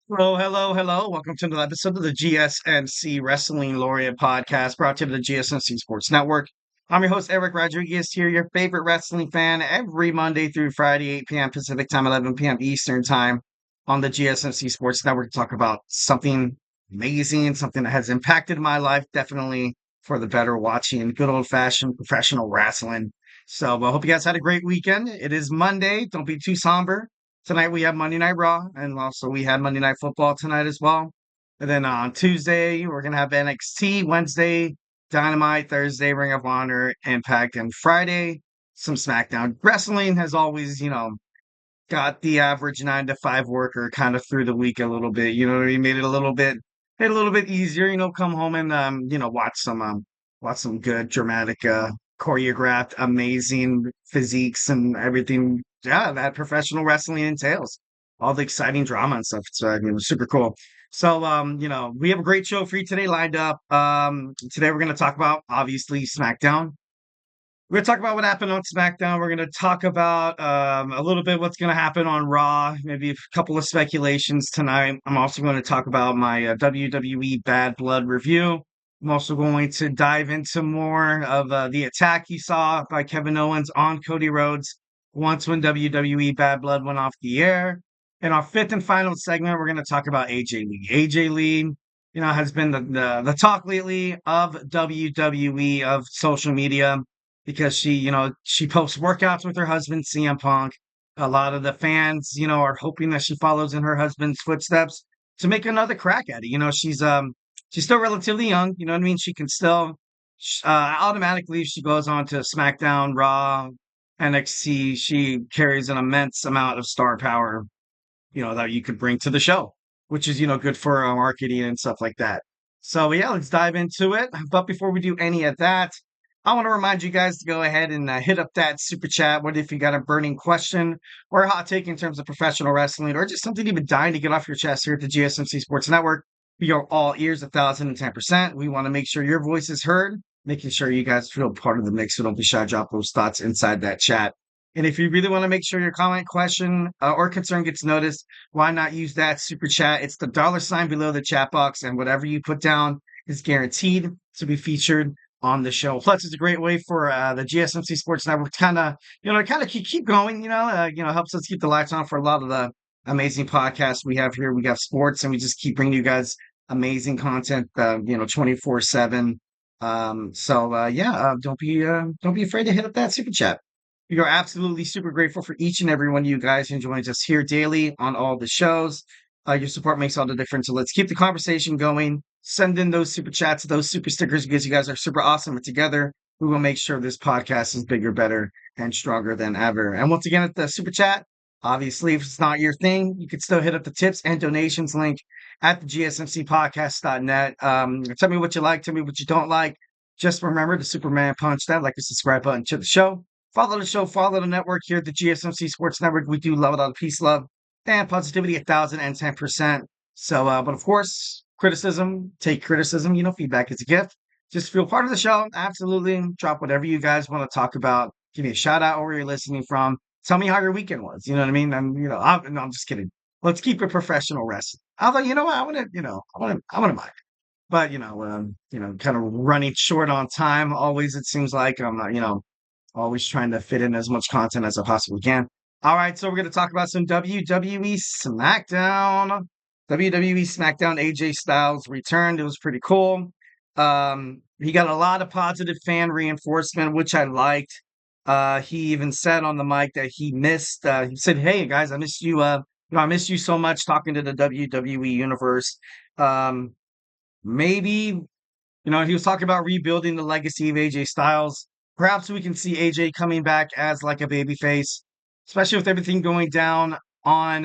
Hello, hello, hello. Welcome to another episode of the GSMC Wrestling Laureate podcast brought to you by the GSMC Sports Network. I'm your host, Eric Rodriguez, here, your favorite wrestling fan, every Monday through Friday, 8 p.m. Pacific time, 11 p.m. Eastern time on the GSMC Sports Network to talk about something amazing, something that has impacted my life, definitely for the better, watching good old fashioned professional wrestling. So I hope you guys had a great weekend. It is Monday. Don't be too somber. Tonight we have Monday Night Raw, and also we had Monday Night Football tonight as well. And then on Tuesday, we're gonna have NXT, Wednesday, Dynamite, Thursday, Ring of Honor, Impact, and Friday, some SmackDown. Wrestling has always, got the average 9 to 5 worker kind of through the week a little bit. You know what I mean? Made it a little bit easier, come home and watch some good dramatic choreographed, amazing physiques and everything. Yeah, that professional wrestling entails. All the exciting drama and stuff. So I mean, super cool. So we have a great show for you today lined up. Today we're gonna talk about obviously SmackDown. We're gonna talk about what happened on SmackDown. We're gonna talk about a little bit what's gonna happen on Raw, maybe a couple of speculations tonight. I'm also going to talk about my WWE Bad Blood review. I'm also going to dive into more of the attack you saw by Kevin Owens on Cody Rhodes once when WWE Bad Blood went off the air. In our fifth and final segment, we're going to talk about AJ Lee. AJ Lee, has been the talk lately of WWE, of social media because she posts workouts with her husband CM Punk. A lot of the fans, are hoping that she follows in her husband's footsteps to make another crack at it. She's still relatively young. You know what I mean? She can still automatically if she goes on to SmackDown, Raw, NXT. She carries an immense amount of star power, that you could bring to the show, which is good for marketing and stuff like that. So yeah, let's dive into it. But before we do any of that, I want to remind you guys to go ahead and hit up that super chat. What if you got a burning question or a hot take in terms of professional wrestling, or just something you've been dying to get off your chest here at the GSMC Sports Network? We are all ears, 1,010%. We want to make sure your voice is heard, making sure you guys feel part of the mix. So don't be shy, drop those thoughts inside that chat. And if you really want to make sure your comment, question, or concern gets noticed, why not use that super chat? It's the $ below the chat box, and whatever you put down is guaranteed to be featured on the show. Plus, it's a great way for the GSMC Sports Network to kind of keep going. Helps us keep the lights on for a lot of the amazing podcasts we have here. We have sports, and we just keep bringing you guys amazing content. 24/7. Don't be afraid to hit up that super chat. We are absolutely super grateful for each and every one of you guys who joins us here daily on all the shows. Your support makes all the difference. So let's keep the conversation going. Send in those super chats, those super stickers, because you guys are super awesome. And together, we will make sure this podcast is bigger, better, and stronger than ever. And once again, at the super chat, obviously, if it's not your thing, you could still hit up the tips and donations link at the GSMCpodcast.net. Tell me what you like, tell me what you don't like. Just remember the Superman punch, that like the subscribe button to the show. Follow the show, follow the network here at the GSMC Sports Network. We do love it all. Peace, love, and positivity 1,010%. So, but of course, criticism, take criticism. Feedback is a gift. Just feel part of the show. Absolutely. Drop whatever you guys want to talk about. Give me a shout out where you're listening from. Tell me how your weekend was. You know what I mean? No, I'm just kidding. Let's keep it professional wrestling. Although, what? I want to mind. But, kind of running short on time. Always, it seems like I'm, always trying to fit in as much content as I possibly can. All right, so we're going to talk about some WWE Smackdown. WWE Smackdown AJ Styles returned. It was pretty cool. He got a lot of positive fan reinforcement, which I liked. He even said on the mic that he missed. He said, "Hey guys, I missed you. I missed you so much talking to the WWE universe. Um, maybe he was talking about rebuilding the legacy of AJ Styles. Perhaps we can see AJ coming back as like a babyface, especially with everything going down on,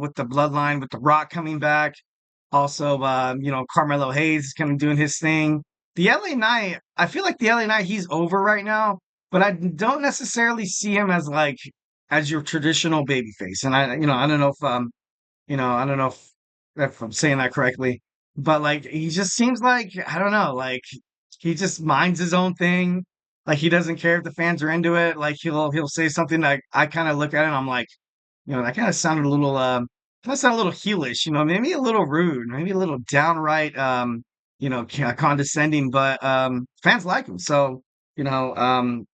with the Bloodline, with The Rock coming back. Also, Carmelo Hayes is kind of doing his thing. The LA Knight, I feel like the LA Knight, he's over right now, but I don't necessarily see him as your traditional babyface. And I don't know if, I don't know if I'm saying that correctly, but like he just seems like I don't know, like he just minds his own thing. Like he doesn't care if the fans are into it. Like he'll say something that I kind of look at it and I'm like, that kind of sounded a little That's not a little heelish, maybe a little rude, maybe a little downright, condescending, but fans like him. So, you know, um,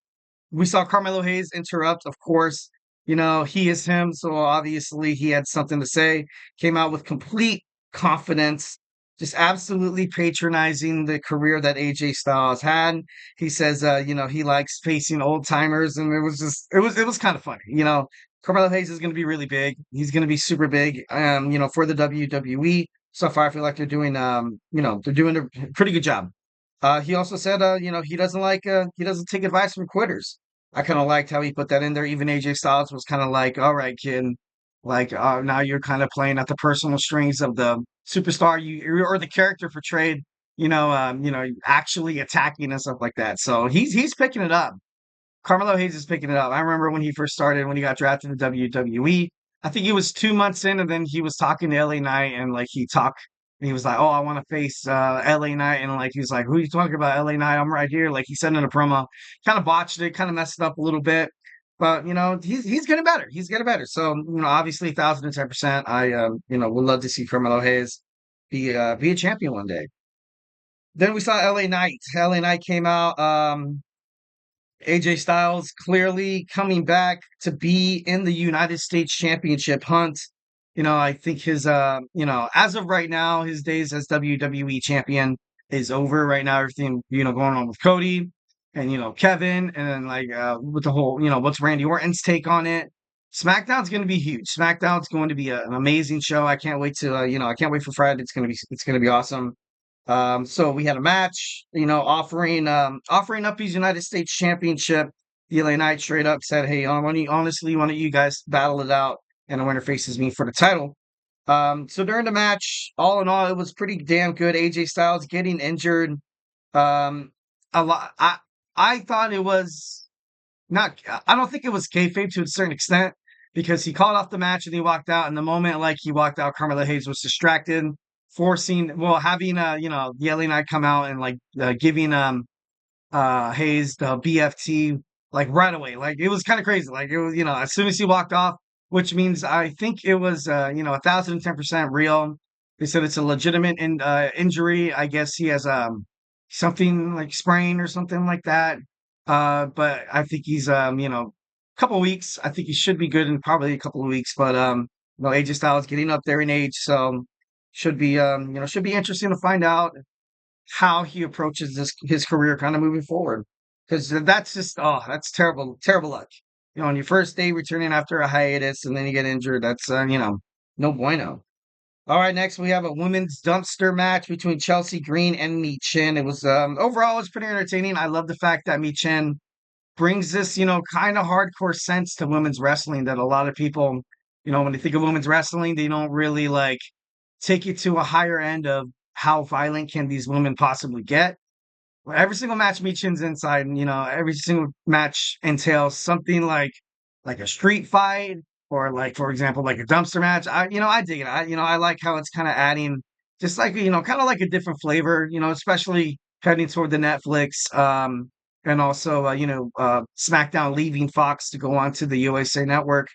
we saw Carmelo Hayes interrupt, of course. He is him, so obviously he had something to say. Came out with complete confidence, just absolutely patronizing the career that AJ Styles had. He says, he likes facing old timers, and it was kind of funny. Carmelo Hayes is going to be really big. He's going to be super big, for the WWE. So far, I feel like they're doing a pretty good job. He also said, he doesn't take advice from quitters. I kind of liked how he put that in there. Even AJ Styles was kind of like, all right, kid, like now you're kind of playing at the personal strings of the superstar or the character portrayed, actually attacking and stuff like that. So he's picking it up. Carmelo Hayes is picking it up. I remember when he first started, when he got drafted to WWE. I think he was 2 months in, and then he was talking to LA Knight, and like he talked, and he was like, "Oh, I want to face LA Knight," and like he was like, "Who are you talking about, LA Knight? I'm right here." Like he said in a promo, kind of botched it, kind of messed it up a little bit, but he's getting better. He's getting better. So obviously, 1,010%. I would love to see Carmelo Hayes be a champion one day. Then we saw LA Knight. LA Knight came out. AJ Styles clearly coming back to be in the United States Championship hunt. I think as of right now, his days as WWE champion is over right now. Everything, going on with Cody and, Kevin, and then like with the whole, what's Randy Orton's take on it. SmackDown's going to be huge. SmackDown's going to be an amazing show. I can't wait to, I can't wait for Friday. It's going to be awesome. So we had a match, offering up his United States Championship. The LA Knight straight up said, "Hey, honestly, why don't you guys battle it out, and the winner faces me for the title." So during the match, all in all, it was pretty damn good. AJ Styles getting injured. Um, a lot. I thought it was not. I don't think it was kayfabe to a certain extent because he called off the match and he walked out. And the moment like he walked out, Carmelo Hayes was distracted, having the LA Knight come out and like giving Hayes the BFT like right away. Like it was kind of crazy. Like it was as soon as he walked off, which means I think it was 1,010% real. They said it's a legitimate injury. I guess he has something like sprain or something like that. But I think he's a couple weeks. I think he should be good in probably a couple of weeks. But AJ Styles getting up there in age, so should be interesting to find out how he approaches his career kind of moving forward. Because that's terrible luck. On your first day returning after a hiatus and then you get injured, that's no bueno. All right, next we have a women's dumpster match between Chelsea Green and Michin. It was overall it was pretty entertaining. I love the fact that Michin brings this, kind of hardcore sense to women's wrestling that a lot of people, when they think of women's wrestling, they don't really like take it to a higher end of how violent can these women possibly get. Every single match Michin's inside, and every single match entails something like a street fight or like for example like a dumpster match. I dig it. I like how it's kind of adding just like kind of like a different flavor. Especially heading toward the Netflix. And also SmackDown leaving Fox to go on to the USA Network,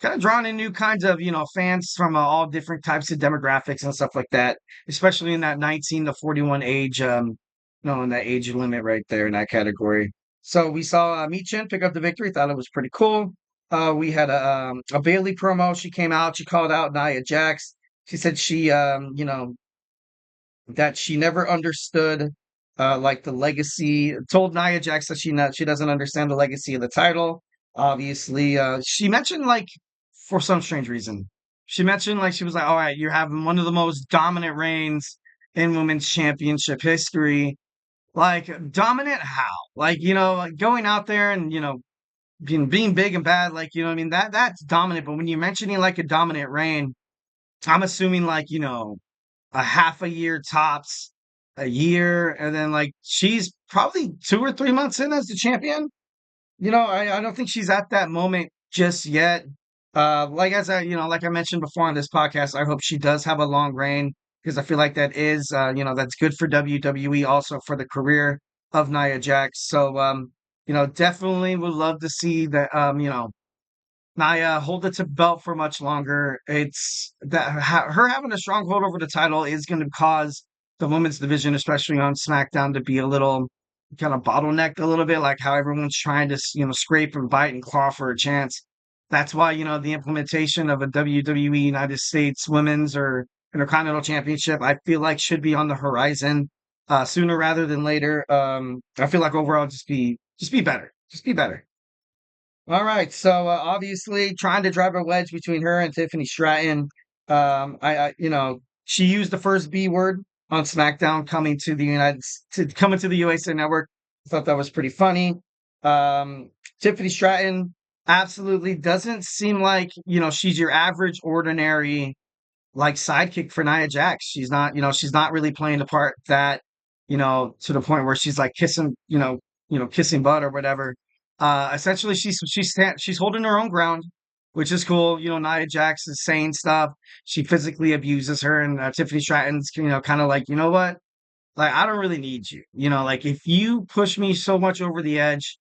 kind of drawing in new kinds of fans from all different types of demographics and stuff like that, especially in that 19 to 41 age in that age limit right there in that category. So we saw Michin pick up the victory. Thought it was pretty cool. We had a Bailey promo. She came out. She called out Nia Jax. She said that she never understood like the legacy. Told Nia Jax that she doesn't understand the legacy of the title. Obviously, she mentioned like for some strange reason, she mentioned like she was like, "All right, you're having one of the most dominant reigns in women's championship history." Like dominant how? Like, like going out there and, being big and bad, like, what I mean? That's dominant. But when you're mentioning like a dominant reign, I'm assuming like, a half a year tops, a year, and then like she's probably 2 or 3 months in as the champion. I don't think she's at that moment just yet. Like I mentioned before on this podcast, I hope she does have a long reign because I feel like that is, that's good for WWE, also for the career of Nia Jax. So, definitely would love to see that, Nia hold it to belt for much longer. It's that her having a stronghold over the title is going to cause the women's division, especially on SmackDown, to be a little kind of bottlenecked a little bit, like how everyone's trying to scrape and bite and claw for a chance. That's why the implementation of a WWE United States Women's or Intercontinental Championship, I feel like should be on the horizon sooner rather than later. I feel like overall just be better, just be better. All right, so obviously trying to drive a wedge between her and Tiffany Stratton. She used the first B word on SmackDown coming to the USA Network. I thought that was pretty funny. Um, Tiffany Stratton absolutely doesn't seem like she's your average ordinary like sidekick for Nia Jax. She's not really playing the part that, to the point where she's like kissing, kissing butt or whatever. Essentially she's holding her own ground, which is cool. Nia Jax is saying stuff. She physically abuses her, and Tiffany Stratton's, kind of like, you know what? Like, I don't really need you. Like if you push me so much over the edge,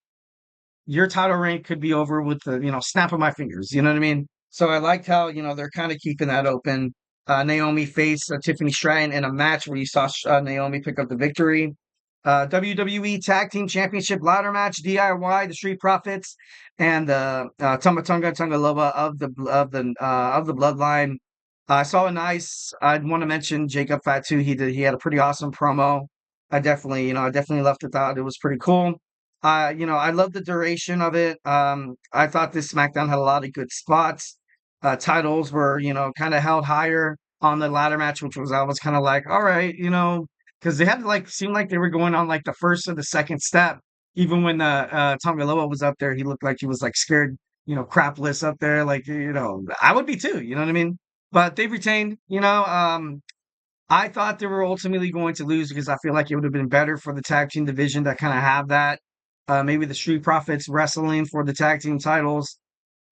your title reign could be over with the snap of my fingers. You know what I mean? So I liked how they're kind of keeping that open. Naomi faced Tiffany Stratton in a match where you saw Naomi pick up the victory. WWE Tag Team Championship ladder match, DIY, the Street Profits, and Tumba Tunga Loba of the Bloodline. I saw a nice. I'd want to mention Jacob Fatu. He had a pretty awesome promo. I definitely left it out. It was pretty cool. I love the duration of it. I thought this SmackDown had a lot of good spots. Titles were, kind of held higher on the ladder match, which was I was kind of like, all right, because they had to like seem like they were going on like the first or the second step. Even when Tongaloa was up there, he looked like he was like scared, crapless up there. Like, I would be too. You know what I mean? But they retained. I thought they were ultimately going to lose because I feel like it would have been better for the tag team division to kind of have that. Maybe the Street Profits wrestling for the tag team titles.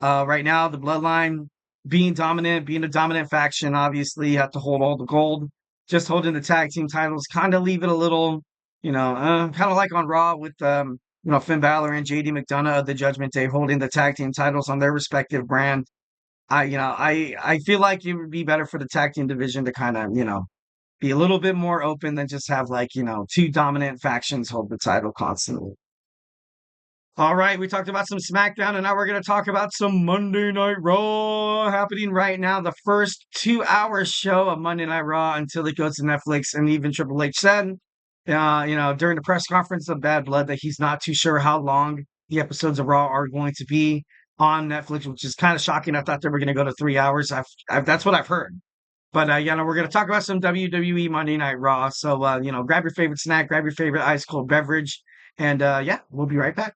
Right now, the Bloodline being a dominant faction, obviously you have to hold all the gold. Just holding the tag team titles, kind of leave it a little, kind of like on Raw with, Finn Balor and JD McDonough of the Judgment Day holding the tag team titles on their respective brand. I feel like it would be better for the tag team division to kind of, be a little bit more open than just have like, two dominant factions hold the title constantly. All right, we talked about some SmackDown, and now we're going to talk about some Monday Night Raw happening right now. The first 2 hour show of Monday Night Raw until it goes to Netflix, and even Triple H said, during the press conference of Bad Blood, that he's not too sure how long the episodes of Raw are going to be on Netflix, which is kind of shocking. I thought they were going to go to 3 hours. That's what I've heard. But we're going to talk about some WWE Monday Night Raw. So grab your favorite snack, grab your favorite ice cold beverage, and we'll be right back.